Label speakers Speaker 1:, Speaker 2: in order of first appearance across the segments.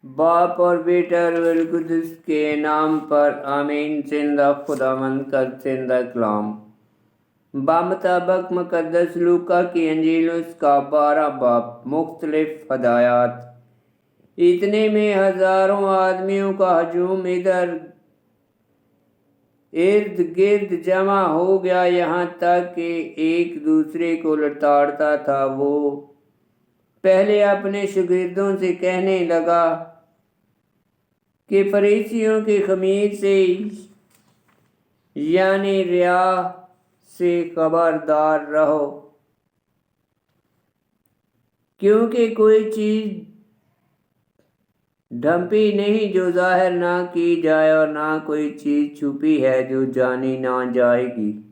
Speaker 1: बाप और बेटा रुहुल कुद्दुस के नाम पर आमीन। जिंदा खुदावंद का जिंदा कलाम बामुताबिक मुकद्दस लूका की अंजील उसका 12 बाब मुख्तलिफ हदायत। इतने में हजारों आदमियों का हजूम इधर इर्द गिर्द जमा हो गया, यहाँ तक कि एक दूसरे को लताड़ता था। वो पहले अपने शागिर्दों से कहने लगा कि फरीसियों की खमीर से यानी रिया से खबरदार रहो, क्योंकि कोई चीज ढंपी नहीं जो जाहिर ना की जाए, और ना कोई चीज छुपी है जो जानी ना जाएगी।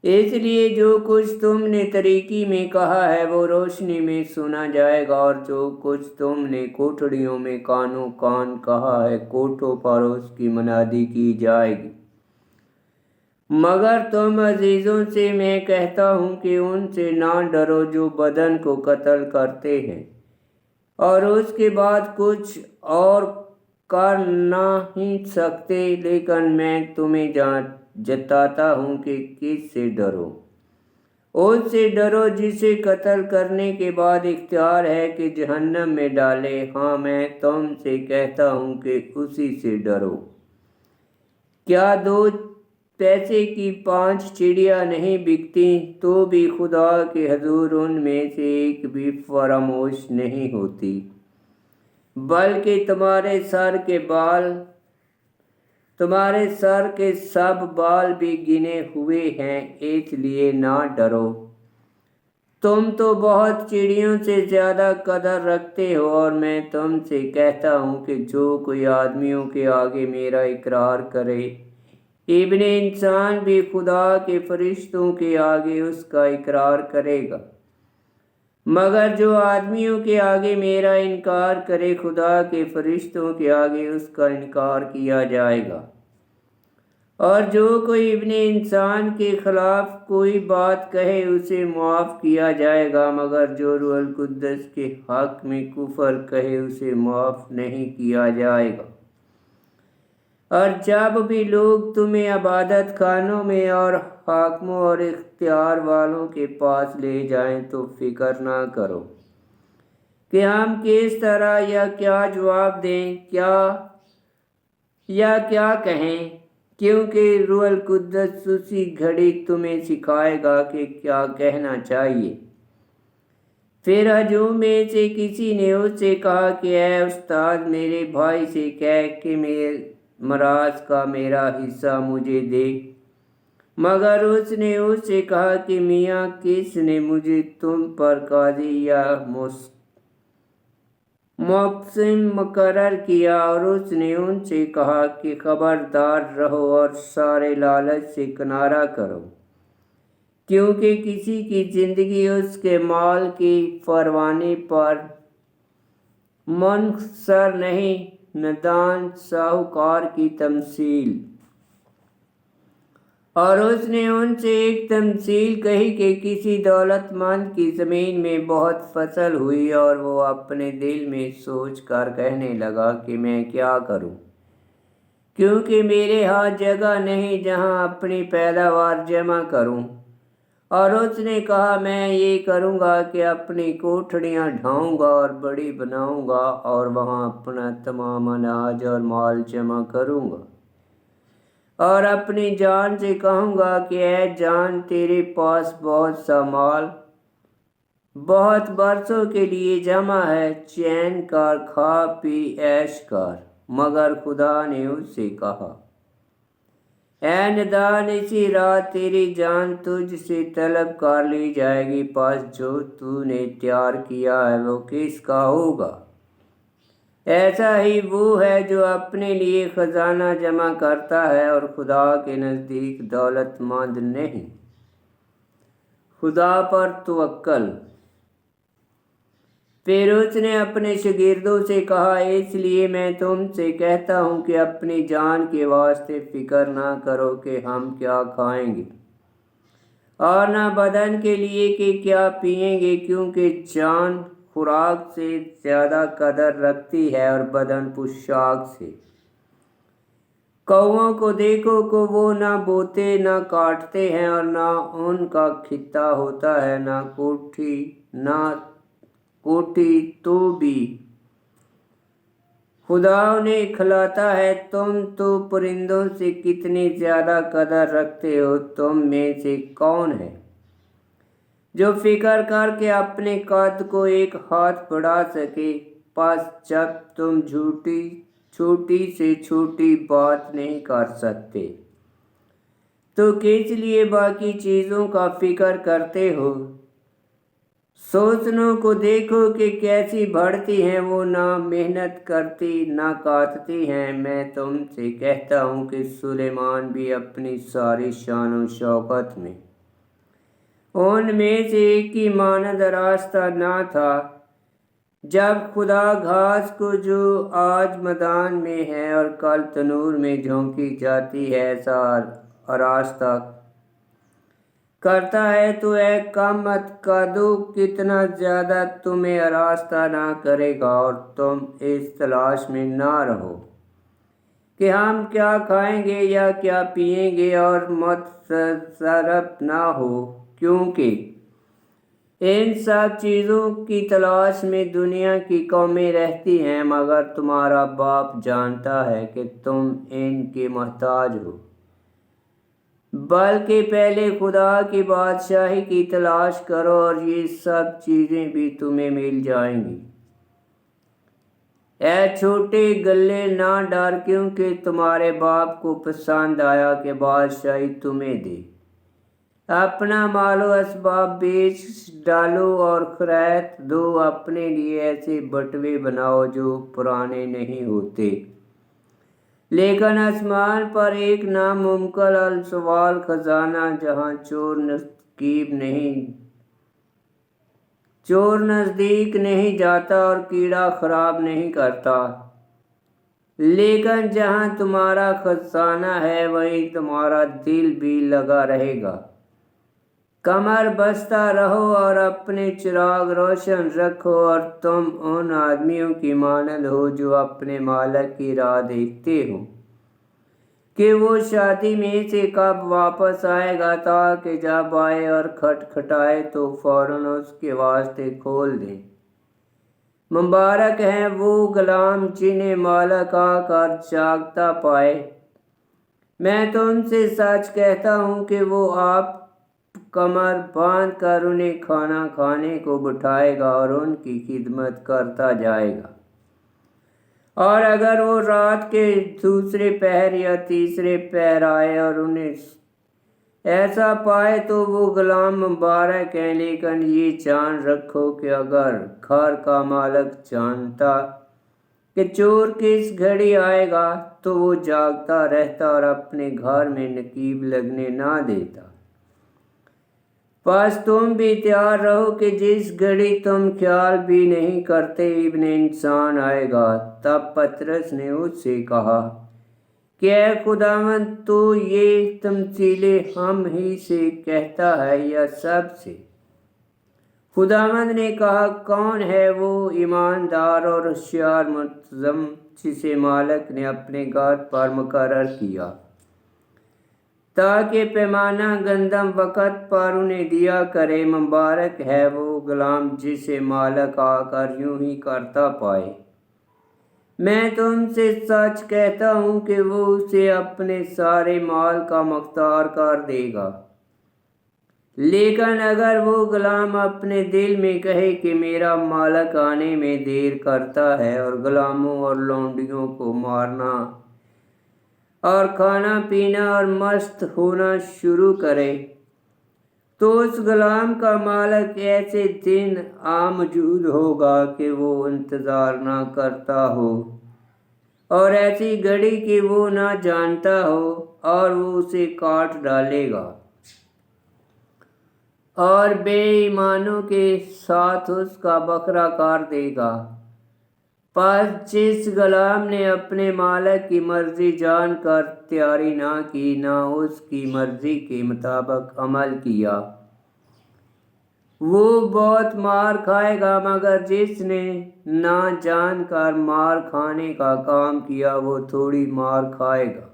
Speaker 1: इसलिए जो कुछ तुमने तरीकी में कहा है वो रोशनी में सुना जाएगा, और जो कुछ तुमने कोठड़ियों में कानो कान कहा है कोठों पर उसकी मनादी की जाएगी। मगर तुम अजीजों से मैं कहता हूँ कि उनसे ना डरो जो बदन को कत्ल करते हैं और उसके बाद कुछ और कर ना ही सकते, लेकिन मैं तुम्हें जताता हूँ कि किस से डरो। उससे डरो जिसे कत्ल करने के बाद इख्तियार है कि जहन्नम में डाले। हाँ, मैं तुमसे कहता हूँ कि उसी से डरो। क्या 2 पैसे की 5 चिड़िया नहीं बिकती, तो भी खुदा के हजूर उनमें से एक भी फरामोश नहीं होती। बल्कि तुम्हारे सर के सब बाल भी गिने हुए हैं, इसलिए ना डरो। तुम तो बहुत चिड़ियों से ज्यादा कदर रखते हो। और मैं तुमसे कहता हूँ कि जो कोई आदमियों के आगे मेरा इकरार करे, इब्ने इंसान भी खुदा के फरिश्तों के आगे उसका इकरार करेगा। मगर जो आदमियों के आगे मेरा इनकार करे, खुदा के फरिश्तों के आगे उसका इनकार किया जाएगा। और जो कोई इब्ने इंसान के खिलाफ कोई बात कहे उसे माफ़ किया जाएगा, मगर जो रूहुल कुद्दस के हक में कुफर कहे उसे माफ़ नहीं किया जाएगा। और जब भी लोग तुम्हें इबादत खानों में और हाकिमों और इख्तियार वालों के पास ले जाएं, तो फिक्र ना करो कि हम किस तरह या क्या जवाब दें, क्या कहें, क्योंकि रूहुल कुद्दस उसी घड़ी तुम्हें सिखाएगा कि क्या कहना चाहिए। फिर हजूम में से किसी ने उससे कहा कि ऐ उस्ताद, मेरे भाई से कह कि मराज का मेरा हिस्सा मुझे दे। मगर उसने उससे कहा कि मियाँ, किसने मुझे तुम पर काजी या मुक़सिम मुकर्रर किया? और उसने उनसे कहा कि खबरदार रहो और सारे लालच से किनारा करो, क्योंकि किसी की जिंदगी उसके माल की परवाने पर मुनहसर नहीं। नदान साहूकार की तमसील। और उसने उनसे एक तमसील कही कि किसी दौलतमंद की ज़मीन में बहुत फसल हुई, और वो अपने दिल में सोच कर कहने लगा कि मैं क्या करूं, क्योंकि मेरे यहाँ जगह नहीं जहाँ अपनी पैदावार जमा करूं। और उसने कहा, मैं ये करूँगा कि अपनी कोठड़ियाँ ढाऊँगा और बड़ी बनाऊँगा, और वहाँ अपना तमाम अनाज और माल जमा करूँगा। और अपनी जान से कहूँगा कि ऐ जान, तेरे पास बहुत सा माल बहुत बरसों के लिए जमा है, चैन कर, खा पी ऐश कर। मगर खुदा ने उससे कहा, ऐ नदान, इसी रात तेरी जान तुझ से तलब कर ली जाएगी। पास जो तूने तैयार किया है वो किसका होगा? ऐसा ही वो है जो अपने लिए खजाना जमा करता है और खुदा के नज़दीक दौलतमंद नहीं। खुदा पर तवक्कल। फिर उसने अपने शागिर्दों से कहा, इसलिए मैं तुमसे कहता हूँ कि अपनी जान के वास्ते फिक्र ना करो कि हम क्या खाएंगे, और ना बदन के लिए कि क्या पिएंगे, क्योंकि जान खुराक से ज़्यादा कदर रखती है और बदन पोशाक से। कौओं को देखो को वो ना बोते ना काटते हैं और ना उनका खित्ता होता है, ना कोठी तो भी खुदा उन्हें खिलाता है। तुम तो परिंदों से कितनी ज़्यादा कदर रखते हो। तुम में से कौन है जो फिक्र करके अपने कद को एक हाथ बढ़ा सके? बस जब तुम छोटी से छोटी बात नहीं कर सकते तो किस लिए बाकी चीज़ों का फिक्र करते हो? सोचनों को देखो कि कैसी बढ़ती हैं, वो ना मेहनत करती ना काटती हैं। मैं तुमसे कहता हूँ कि सुलेमान भी अपनी सारी शान और शौकत में उनमें से एक की मानद रास्ता ना था। जब खुदा घास को जो आज मैदान में है और कल तनूर में झोंकी जाती है ऐसा रास्ता करता है तो कम मत कदो कितना ज़्यादा तुम्हें रास्ता ना करेगा। और तुम इस तलाश में ना रहो कि हम क्या खाएंगे या क्या पिएंगे, और मत सरफ ना हो, क्योंकि इन सब चीज़ों की तलाश में दुनिया की कौमें रहती हैं, मगर तुम्हारा बाप जानता है कि तुम इनके मोहताज हो। बल्कि पहले खुदा की बादशाही की तलाश करो और ये सब चीज़ें भी तुम्हें मिल जाएंगी। ऐ छोटे गल्ले ना डर, क्योंकि तुम्हारे बाप को पसंद आया कि बादशाही तुम्हें दे। अपना मालो असबाब बेच डालो और खैरात दो। अपने लिए ऐसे बटवे बनाओ जो पुराने नहीं होते, लेकिन आसमान पर एक नामुमकिन सवाल खजाना, जहाँ चोर नज़दीक नहीं जाता और कीड़ा खराब नहीं करता। लेकिन जहाँ तुम्हारा खजाना है वहीं तुम्हारा दिल भी लगा रहेगा। कमर बस्ता रहो और अपने चिराग रोशन रखो, और तुम उन आदमियों की मानद हो जो अपने मालिक की राह देखते हो कि वो शादी में से कब वापस आएगा, ताकि जब आए और खटखटाए तो फौरन उसके वास्ते खोल दें। मुबारक हैं वो गुलाम जिन्हें मालिक आकर जागता पाए। मैं तुमसे सच कहता हूँ कि वो आप कमर बांध कर उन्हें खाना खाने को बिठाएगा और उनकी खिदमत करता जाएगा। और अगर वो रात के दूसरे पहर या तीसरे पहर आए और उन्हें ऐसा पाए तो वो गुलाम मुबारक है। लेकिन ये जान रखो कि अगर घर का मालिक जानता कि चोर किस घड़ी आएगा तो वो जागता रहता और अपने घर में नकीब लगने ना देता। बस तुम भी तैयार रहो कि जिस घड़ी तुम ख्याल भी नहीं करते इब्ने इंसान आएगा। तब पतरस ने उससे कहा कि ऐ खुदावंद, तो ये तमसीलें हम ही से कहता है या सब से? खुदावंद ने कहा, कौन है वो ईमानदार और होशियार मुंतज़म जिसे मालिक ने अपने घर पर मुकर्रर किया ताकि पैमाना गंदम वक़्त पर उन्हें दिया करे। मुबारक है वो गुलाम जिसे मालिक आकर यूं ही करता पाए। मैं तुमसे सच कहता हूँ कि वो उसे अपने सारे माल का मुख्तार कर देगा। लेकिन अगर वो गुलाम अपने दिल में कहे कि मेरा मालिक आने में देर करता है, और गुलामों और लौंडियों को मारना और खाना पीना और मस्त होना शुरू करे, तो उस गुलाम का मालिक ऐसे दिन आमौजूद होगा कि वो इंतज़ार ना करता हो और ऐसी घड़ी कि वो ना जानता हो, और वो उसे काट डालेगा और बेईमानों के साथ उसका बकरा कर देगा। पर जिस गुलाम ने अपने मालिक की मर्जी जानकर तैयारी ना की, ना उसकी मर्जी के मुताबिक अमल किया, وہ بہت مار کھائے گا، مگر جس نے نہ جان کر مار کھانے کا کام کیا وہ تھوڑی مار کھائے گا۔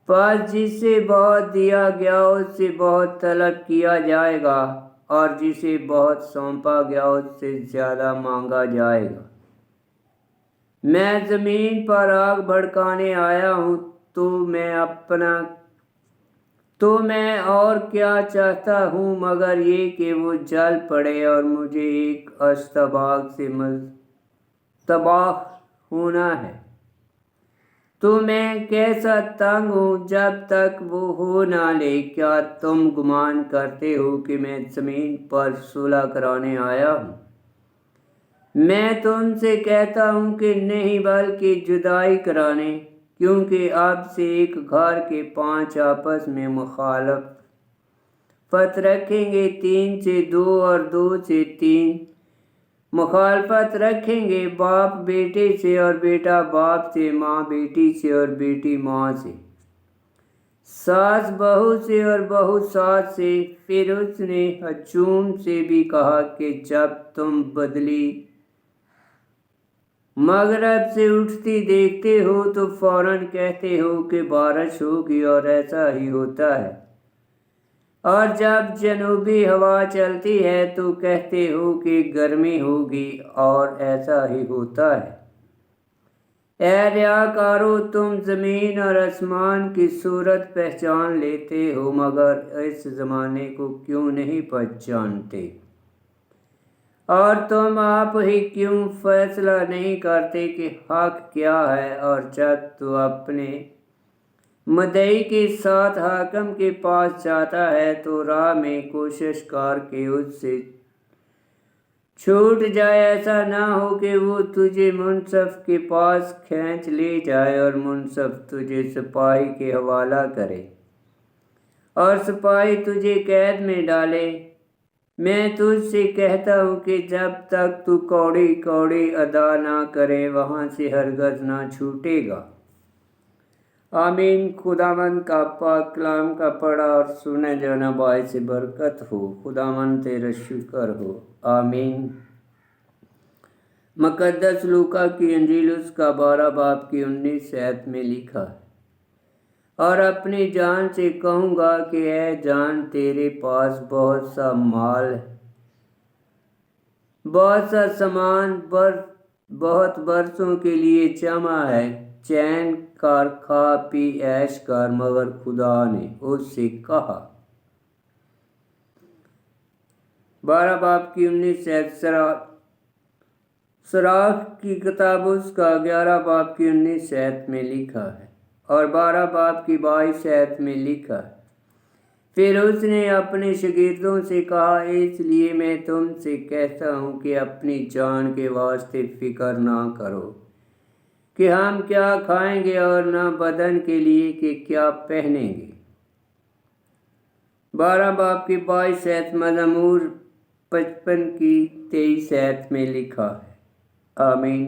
Speaker 1: پس جسے بہت دیا گیا اس سے بہت طلب کیا جائے گا، اور جسے بہت سونپا گیا اس سے زیادہ مانگا جائے گا۔ میں زمین پر آگ بھڑکانے آیا ہوں، تو میں اور کیا چاہتا ہوں مگر یہ کہ وہ جل پڑے اور مجھے ایک اشتباک سے تباہ ہونا ہے۔ تو میں کیسا تنگ ہوں جب تک وہ ہو نہ لے۔ کیا تم گمان کرتے ہو کہ میں زمین پر صلح کرانے آیا ہوں؟ میں تم سے کہتا ہوں کہ نہیں، بلکہ جدائی کرانے، کیونکہ اب سے ایک گھر کے 5 آپس میں مخالفت رکھیں گے، 3 سے 2 اور 2 سے 3 مخالفت رکھیں گے، باپ بیٹے سے اور بیٹا باپ سے، ماں بیٹی سے اور بیٹی ماں سے، ساس بہو سے اور بہو ساس سے۔ پھر اس نے ہجوم سے بھی کہا کہ جب تم بدلی مغرب سے اٹھتی دیکھتے ہو تو فوراً کہتے ہو کہ بارش ہوگی، اور ایسا ہی ہوتا ہے، اور جب جنوبی ہوا چلتی ہے تو کہتے ہو کہ گرمی ہوگی، اور ایسا ہی ہوتا ہے۔ اے ریاکارو، تم زمین اور آسمان کی صورت پہچان لیتے ہو، مگر اس زمانے کو کیوں نہیں پہچانتے؟ اور تم آپ ہی کیوں فیصلہ نہیں کرتے کہ حق کیا ہے؟ اور جب تو اپنے مدعی کے ساتھ حاکم کے پاس جاتا ہے تو راہ میں کوشش کر کے اس سے چھوٹ جائے، ایسا نہ ہو کہ وہ تجھے منصف کے پاس کھینچ لے جائے اور منصف تجھے سپاہی کے حوالہ کرے اور سپاہی تجھے قید میں ڈالے۔ میں تجھ سے کہتا ہوں کہ جب تک تو کوڑی کوڑی ادا نہ کرے وہاں سے ہرگز نہ چھوٹے گا۔ آمین۔ خداوند کا پاک کلام کا پڑھا اور سنا جانا باعث برکت ہو۔ خداوند تیرا شکر ہو۔ آمین۔ مقدس لوکا کی انجیل اس کا 12 باب کی 19 آیت میں لکھا ہے، اور اپنی جان سے کہوں گا کہ اے جان، تیرے پاس بہت سا مال ہے، بہت سا سامان بہت برسوں کے لیے جمع ہے، چین کر کھا پی عیش کر۔ مگر خدا نے اس سے کہا، 12 باب کی 19 آیت، سراخ کی کتاب اس کا 11 باب کی 19 آیت میں لکھا ہے، اور 12 باب کی 22 آیت میں لکھا ہے۔ پھر اس نے اپنے شاگردوں سے کہا، اس لیے میں تم سے کہتا ہوں کہ اپنی جان کے واسطے فکر نہ کرو کہ ہم کیا کھائیں گے، اور نہ بدن کے لیے کہ کیا پہنیں گے۔ 12 باب کی 22 آیت مزمور 55 کی 23 آیت میں لکھا ہے۔ آمین۔